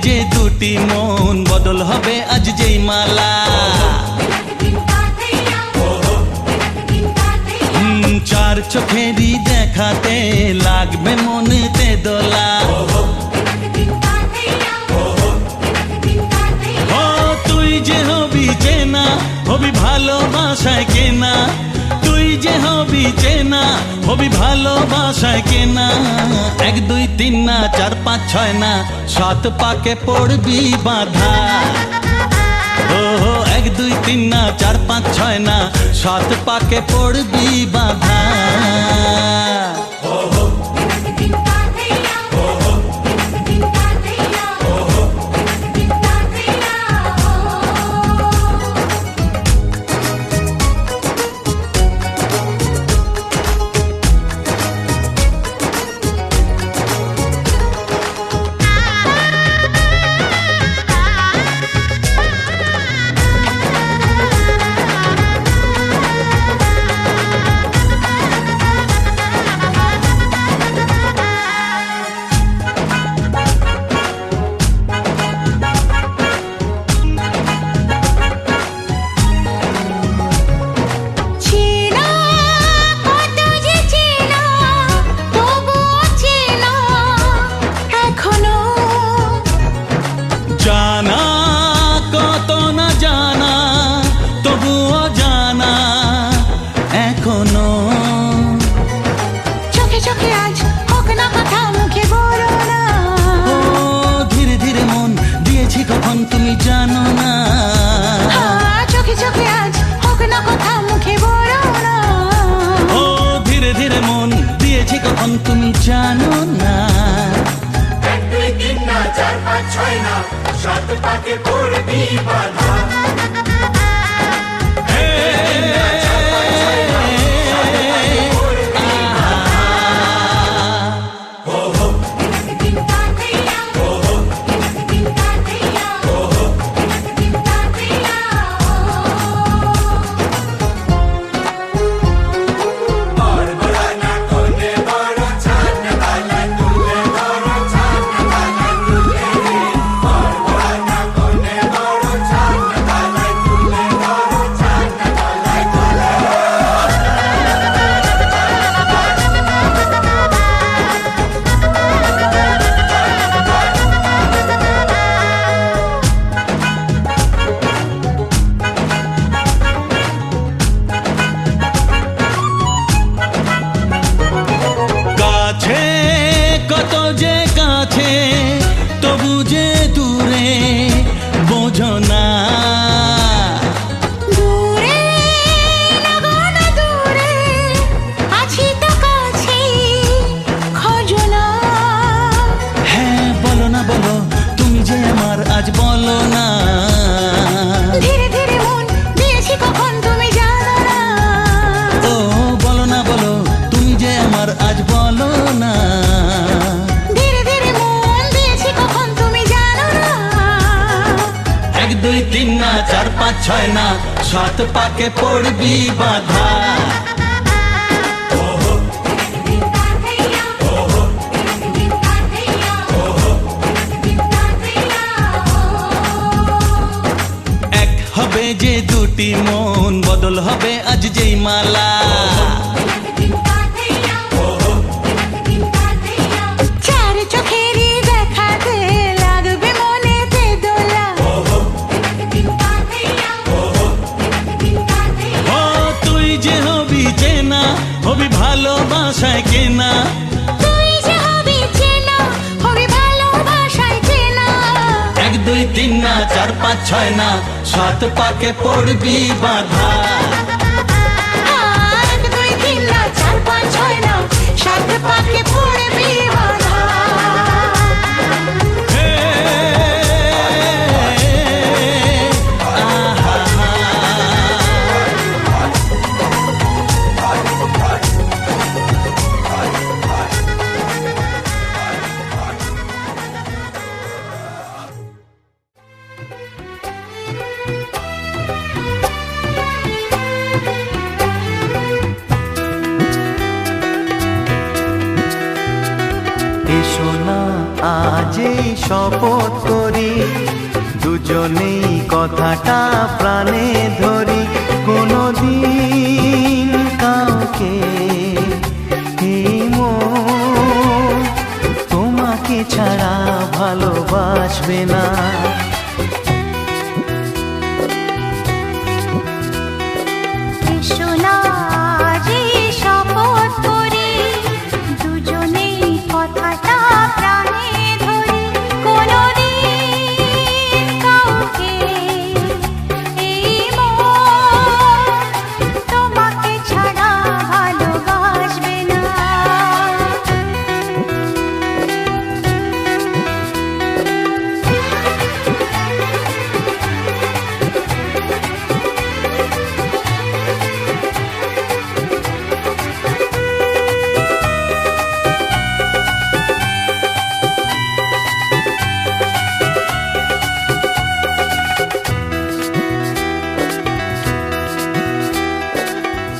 যে দুটি মন বদল হবে আজ যেই মালা চার চোখেরই দেখাতে লাগবে মনেতে দোলা ও তুই যে হবি চেনা হবি ভালোবাসায় কেনা তুই যে হবি চেনা হবি ভালোবাসায় কেনা 1 2 3 না 4 5 6 না 7 পাকে পড়বি বাধা ও 1 2 3 না 4 5 6 না 7 পাকে পড়বি বাধা জানা কত না জানা তবুও জানা এখনো চোখে চোখে আজ হোক না কথা মুখে বলো না ও ধীরে ধীরে মন দিয়েছি কখন তুমি জানো না চোখে চোখে আজ হোক না কথা মুখে বলো না ও ধীরে ধীরে মন দিয়েছি কখন তুমি জানো না 1 2 3 না 4 5 6 না 7 পাকে পড়বি বাধা কত যে কাছে তবু যে দূরে বোঝো না দূরে লাগো না দূরে আছি তো কাছে খোঁজো না হ্যাঁ বলো না বলো তুমি যে আমার আজ বলো না ধীরে ধীরে মন দিয়েছি কখন তুমি জানো না ও বলো না বলো তুমি যে আমার আজ বলো না 1 2 3 না 4 5 6 না 7 পাকে পড়বি বাধা এক হবে যে দুটি মন বদল হবে আজ যেই মালা চার চোখেরই দেখাতে লাগবে মনেতে দোলা ও তুই যে হবি চেনা হবি ভালোবাসায় কেনা তুই যে হবি চেনা হবি ভালোবাসায় চেনা 1 2 3 না 4 5 6 না 7 পাকে পড়বি বাধা 1 2 3 না এই শপথ করি, দুজনেই কথাটা প্রাণে ধরি, কোনোদিন কাউকে এই মন তোমাকে ছাড়া ভালোবাসবে না। এসো না আজ এই শপথ করি, দুজনেই কথাটা প্রাণে ধরি, কোনোদিন কাউকে এই মন তোমাকে ছাড়া ভালোবাসবে না।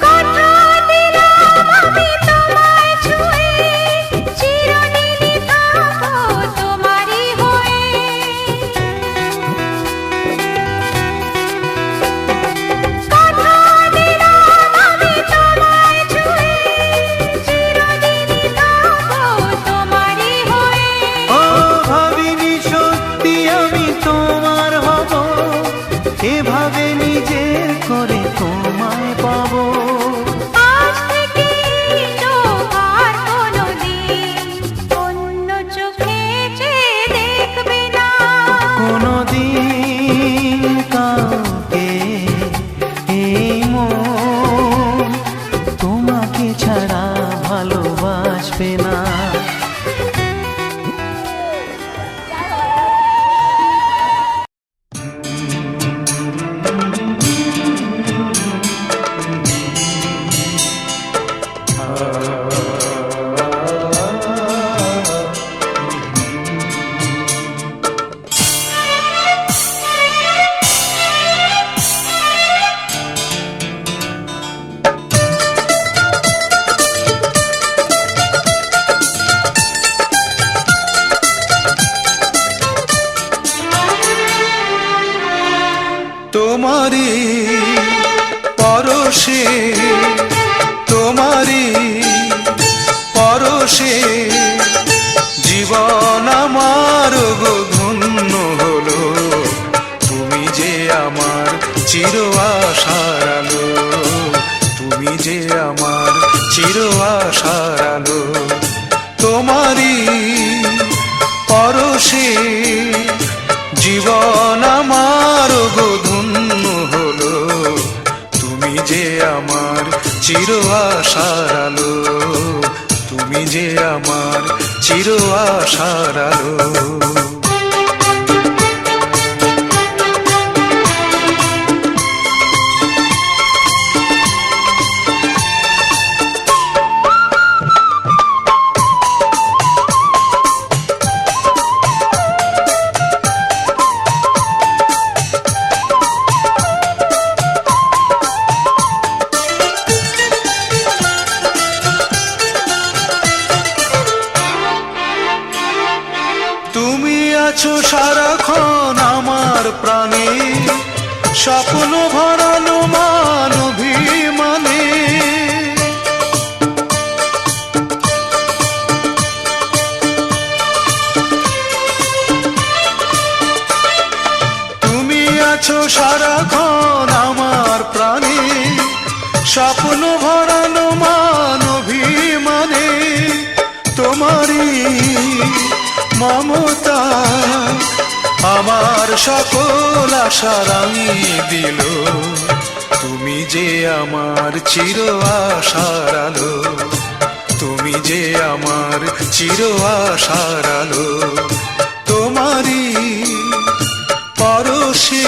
কথা দিলাম আমি তোমায় ছুঁয়ে, চিরদিনই থাকবো তোমারই হয়ে। কথা দিলাম আমি তোমায় ছুঁয়ে, চিরদিনই থাকবো তোমারই হয়ে। ও ভাবিনি সত্যি আমি তোমার হব, এভাবে নিজের করে তোমায় পাবো। আজ থেকে চোখ আর কোনোদিন অন্য চোখে চেয়ে দেখবে না। কোনোদিন কাউকে এই মন তোমাকে ছাড়া ভালোবাসবে না। তোমারি পরশে, তোমারি পরশে জীবন আমার গো ধন্য হলো। তুমি যে আমার চির আশার আলো, তুমি যে আমার চির আশার আলো। তোমারি পরশে জীবন আমার গো ধন্য হলো। তুমি যে আমার চির আশার আলো, তুমি যে আমার চির আশার আলো। তুমি আছো সারাক্ষণ আমার প্রাণে, স্বপ্ন ভরানো মান অভিমানে। তুমি আছো সারাক্ষণ আমার প্রাণে, স্বপ্ন ভরানো মান অভিমানে। তোমারই মমতা আমার সকল আশা রাঙিয়ে দিল। তুমি যে আমার চির আশার আলো, তুমি যে আমার চির আশার আলো। তোমারই পরশে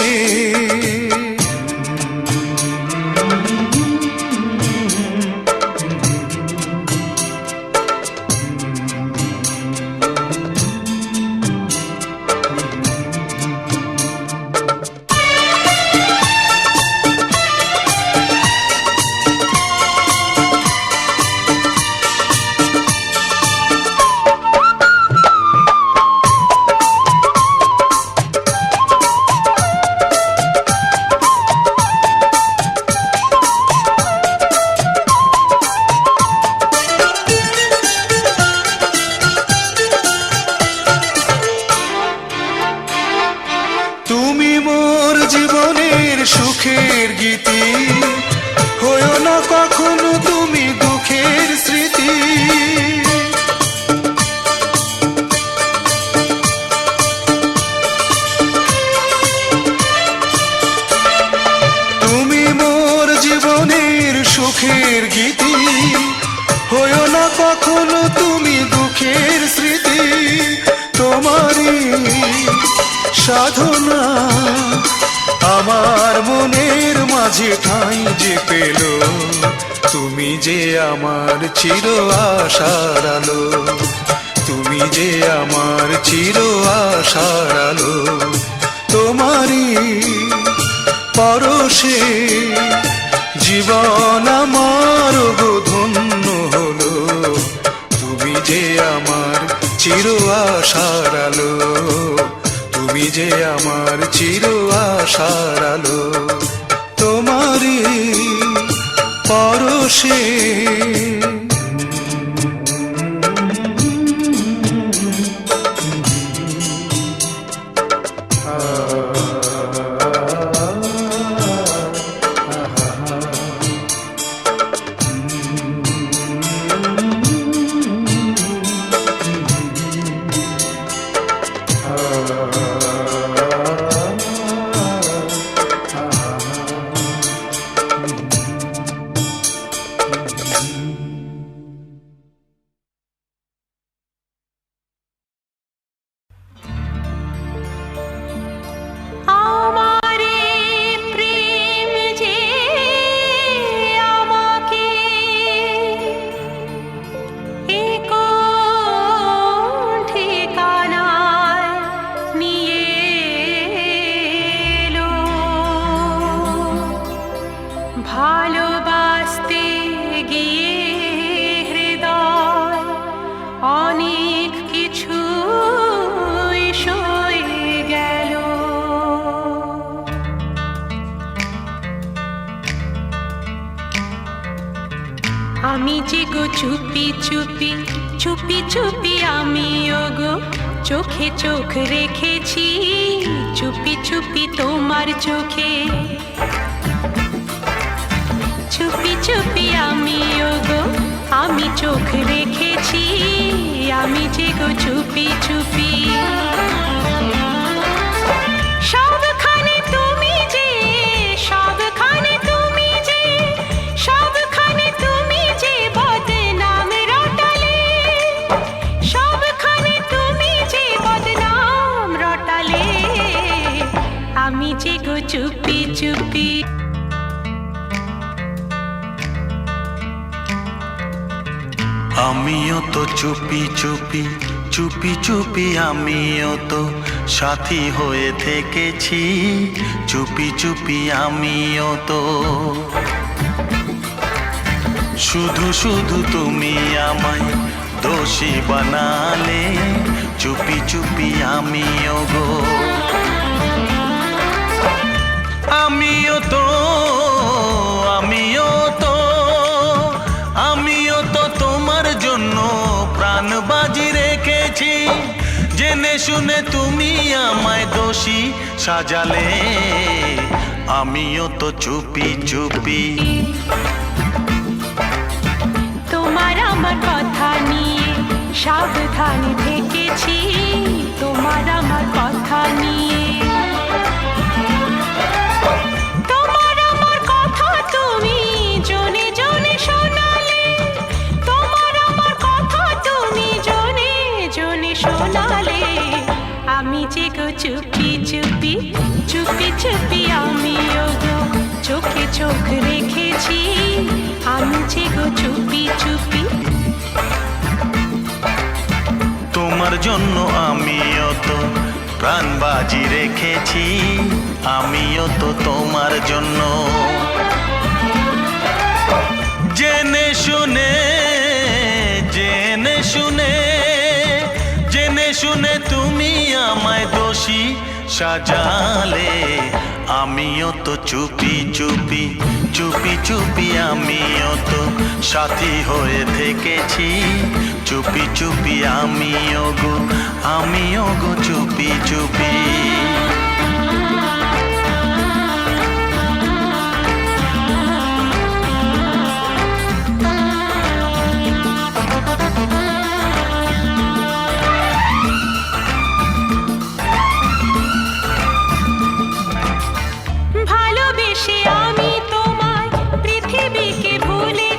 প্রেমের গীতি, হয়ো না কখনো তুমি দুঃখের স্মৃতি। তোমারই সাধনা আমার মনের মাঝে ঠাঁই যে পেল, তুমি যে আমার চির আশার আলো, তুমি যে আমার চির আশার আলো। তোমারই পরশে জীবন আমার গো ধন্য হলো, তুমি যে আমার চির আশার আলো, তুমি যে আমার চির আশার আলো। তোমারই পরশে ভালোবাসতে গিয়ে হৃদয় অনেক কিছু সয়ে গেল। আমি যে গো চুপি চুপি চুপি চুপি, আমিও গো চোখে চোখ রেখেছি চুপি চুপি তোমার চোখে। চুপি চুপি আমিও গো আমি চোখ রেখেছি, আমি যে গো চুপি চুপি। সবখানে তুমি যে, সবখানে তুমি যে, সবখানে তুমি যে বদনাম রটালে, সবখানে তুমি যে বদনাম রটালে, আমি যে গো চুপি চুপি। আমিও তো চুপি চুপি চুপি চুপি, আমিও তো সাথী হয়ে থেকেছি চুপি চুপি, আমিও তো। শুধু শুধু তুমি আমায় দোষী বানালে চুপি চুপি, আমিও গো। আমিও তো, আমিও তো, আমিও তো তোমার জন্য প্রাণ বাজি রেখেছি, জেনে শুনে তুমি আমায় দোষী সাজালে, আমিও তো চুপি চুপি। তোমার আমার কথা নিয়ে সাবধান থেকেছি, তোমার আমার কথা নিয়ে। তোমার আমার কথা তুমি জনে জনে শোনালে, তোমার আমার কথা তুমি জনে জনে শোনালে, আমি যে গো চুপি চুপি চুপি চুপি, আমিও গো চোখে চোখ রেখেছি, আমি যে গো চুপি চুপি। তোমার জন্য আমিও তো প্রাণ বাজি রেখেছি, আমিও তো তোমার জন্য। জেনে শুনে, জেনে শুনে, জেনে শুনে তুমি আমায় দোষী সাজালে, আমিও তো চুপি চুপি চুপি চুপি, আমিও তো সাথী হয়ে থেকেছি চুপি চুপি, আমিও গো, আমিও গো চুপি চুপি। ভালোবেসে আমি তোমায় পৃথিবীকে ভুলে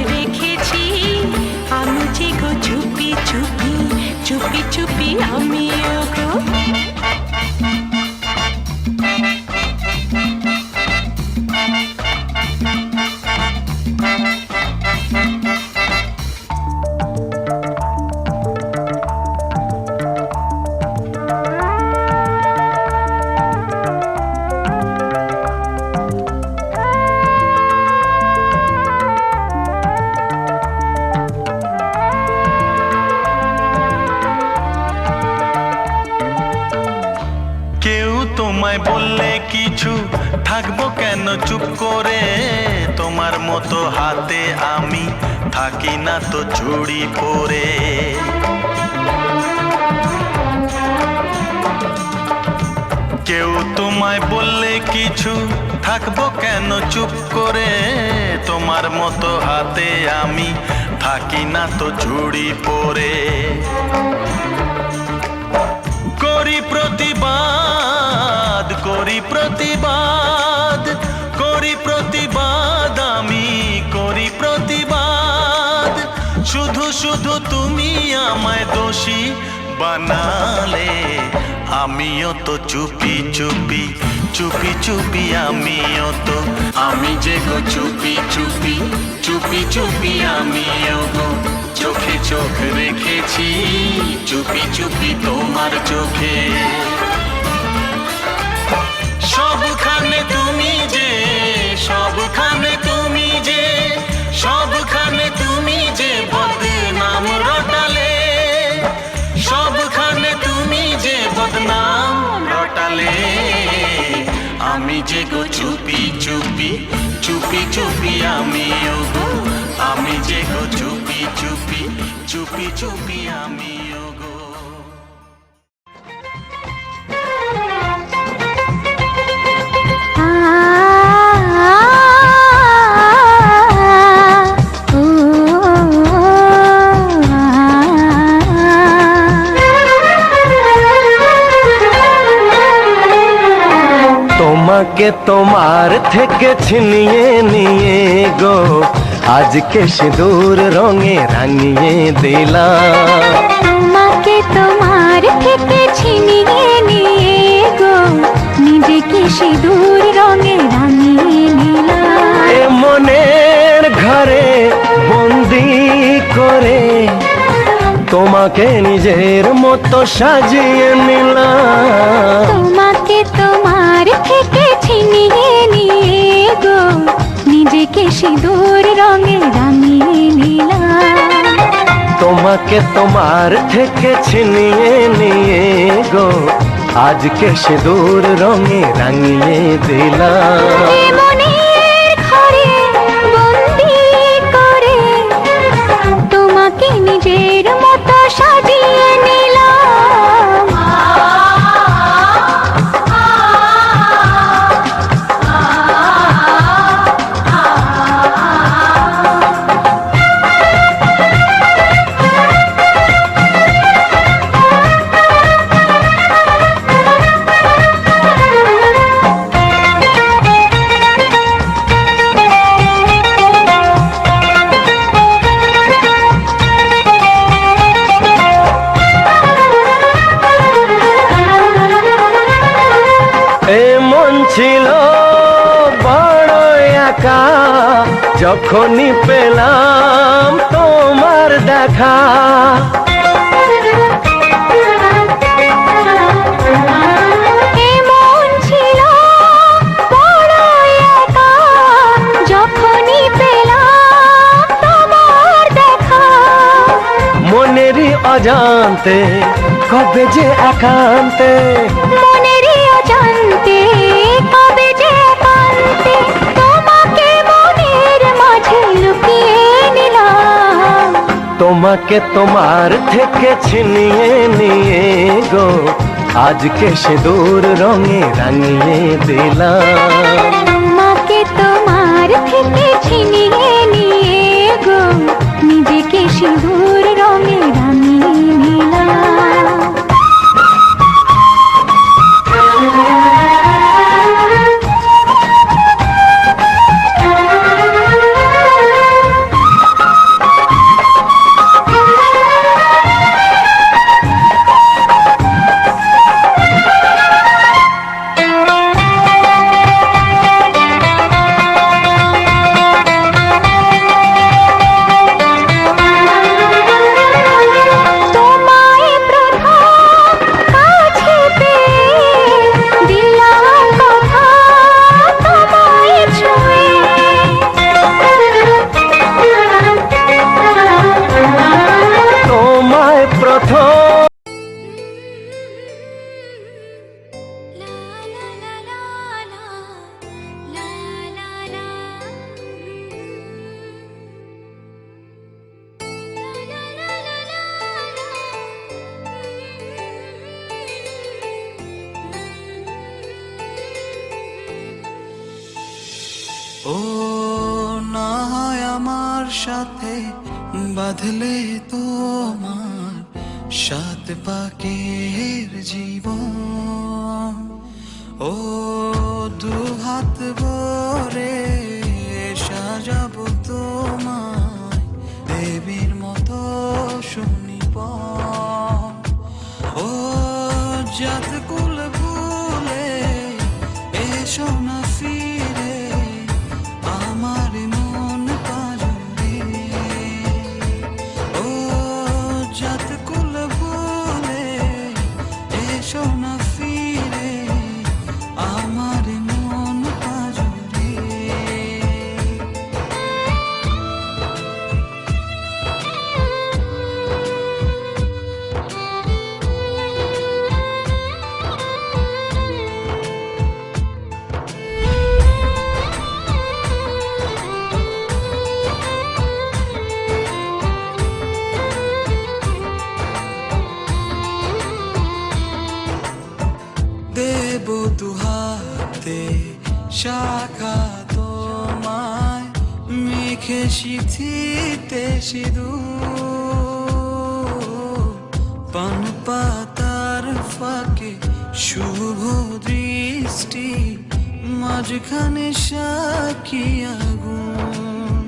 রেখেছি আমি যে গো চুপি চুপি চুপি চুপি আমিও গো কেউ তোমায় বললে কিছু থাকবো কেন চুপ করে তোমার মতো হাতে আমি থাকি না তো চুড়ি পরে কেউ তোমায় বললে কিছু থাকবো কেন চুপ করে তোমার মতো হাতে আমি থাকি না তো চুড়ি পরে করি প্রতিবাদ করি প্রতিবাদ করি প্রতিবাদ আমি করি প্রতিবাদ শুধু শুধু তুমি আমায় দোষী বানালে আমিও তো চুপি চুপি চুপি চুপি আমিও তো আমি যে গো চুপি চুপি চুপি চুপি আমিও গো চোখে চোখ রেখেছি চুপি চুপি তোমার চোখে সবখানে তুমি যে সবখানে তুমি যে সবখানে তুমি যে বদনাম রটালে সবখানে তুমি যে বদনাম রটালে আমি যে গো চুপি চুপি চুপি চুপি আমিও গো আমি যে গো চুপি চুপি চুপি চুপি আমিও গো তোমাকে তোমার থেকে ছিনিয়ে নিয়ে গো আজকে সিঁদুর রঙে রাঙিয়ে দিলাম তোমাকে তোমার থেকে ছিনিয়ে নিয়ে গো নিজেকে সিঁদুর রঙে রাঙিয়ে নিলাম এ মনের ঘরে বন্দি করে তোমাকে নিজের মতো সাজিয়ে নিলাম তোমাকে তোমার থেকে ছিনিয়ে নিয়ে গো নিজেকে সিঁদুর রঙে রাঙিয়ে নিলাম তোমাকে তোমার থেকে ছিনিয়ে নিয়ে গো আজকে সিঁদুর রঙে রাঙিয়ে দিলাম এ মনের ঘরে বন্দি করে তোমাকে নিজের মতো সাজিয়ে নিলাম ছিল বড় একা যখনই পেলাম তোমার দেখা এমন ছিল বড় একা যখনই পেলাম তোমার দেখা মনেরই অজান্তে কবে যে একান্তে মনেরই অজান্তে কবে যে একান্তে তোমাকে মনের মাঝে লুকিয়ে নিলাম তোমাকে তোমার থেকে ছিনিয়ে নিয়ে গো আজকে সিঁদুর রঙে রাঙিয়ে দিলাম তোমাকে তোমার থেকে ছিনিয়ে নিয়ে গো নিজেকে সিঁদুর রঙে রাঙিয়ে নিলাম ও না হয় আমার সাথে বাঁধলে তোমার সাত পাকের জীবন, ও দু হাত ভরে সাজাবো তোমায় দেবীর মতো সুনিপন। ও জাত কুল ভুলে এসো না ফিরে আমার মন পাজরে। ও জাত কুল ভুলে এসো না ফিরে আমার মন পাজরে। দেব দুহাতে শাখা তোমায় মেখে সিথিতে সিঁদুর, পান পাতার ফাঁকে শুভ দৃষ্টি মাঝখানে সাক্ষী আগুন।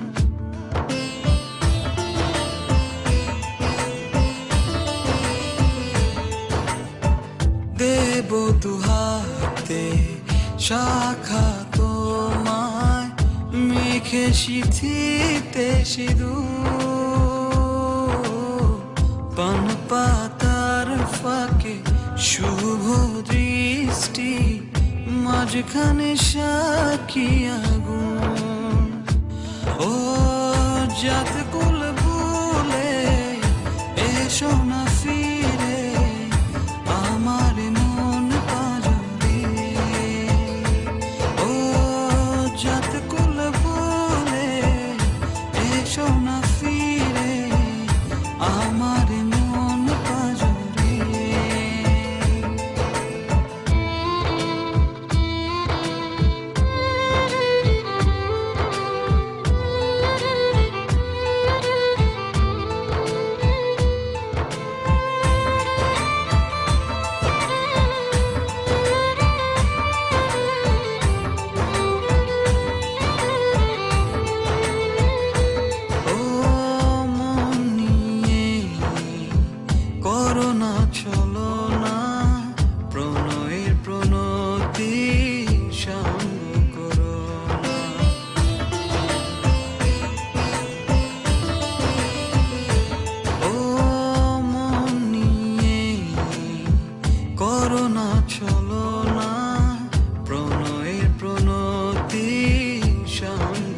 দেব দুহাতে শাখা তোমায় মেখে সিথিতে সিঁদুর, পান পাতার ফাঁকে শুভ দৃষ্টি মাঝখানে সাক্ষী আগুন। ও জাত কুল ভুলে এসো না ফিরে আমার মন পাজরে। ও জাত কুল ভুলে এসো না ফিরে আমার মন পাজরে। ও মন নিয়ে করোনা চলো না, প্রণয়ের প্রণতি সঙ্গ করো না। ও মন নিয়ে করোনা চলো না, প্রণয়ের প্রণতি সঙ্গ